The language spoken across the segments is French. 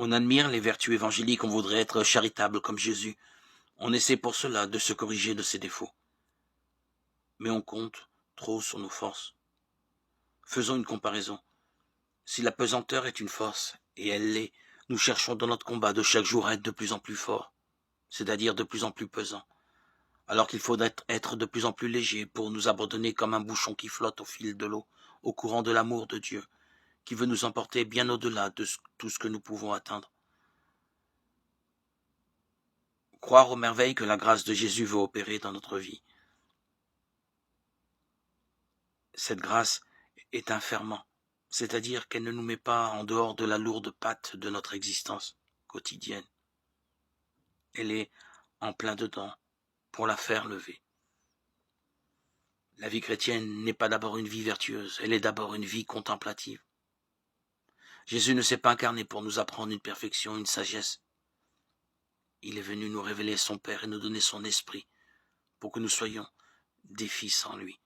On admire les vertus évangéliques, on voudrait être charitable comme Jésus. On essaie pour cela de se corriger de ses défauts. Mais on compte trop sur nos forces. Faisons une comparaison. Si la pesanteur est une force, et elle l'est, nous cherchons dans notre combat de chaque jour à être de plus en plus fort, c'est-à-dire de plus en plus pesant, alors qu'il faudrait être de plus en plus léger pour nous abandonner comme un bouchon qui flotte au fil de l'eau, au courant de l'amour de Dieu, qui veut nous emporter bien au-delà de tout ce que nous pouvons atteindre. Croire aux merveilles que la grâce de Jésus veut opérer dans notre vie. Cette grâce est un ferment, c'est-à-dire qu'elle ne nous met pas en dehors de la lourde patte de notre existence quotidienne. Elle est en plein dedans pour la faire lever. La vie chrétienne n'est pas d'abord une vie vertueuse, elle est d'abord une vie contemplative. Jésus ne s'est pas incarné pour nous apprendre une perfection, une sagesse. Il est venu nous révéler son Père et nous donner son esprit pour que nous soyons des fils en lui.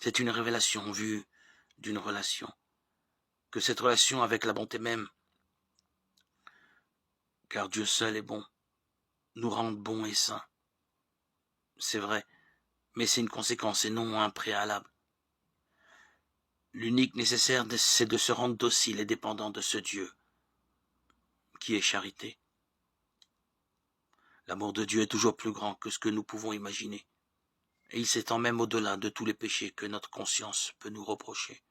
C'est une révélation vue d'une relation. Que cette relation avec la bonté même, car Dieu seul est bon, nous rende bons et saints. C'est vrai, mais c'est une conséquence et non un préalable. L'unique nécessaire, c'est de se rendre docile et dépendant de ce Dieu qui est charité. L'amour de Dieu est toujours plus grand que ce que nous pouvons imaginer, et il s'étend même au-delà de tous les péchés que notre conscience peut nous reprocher.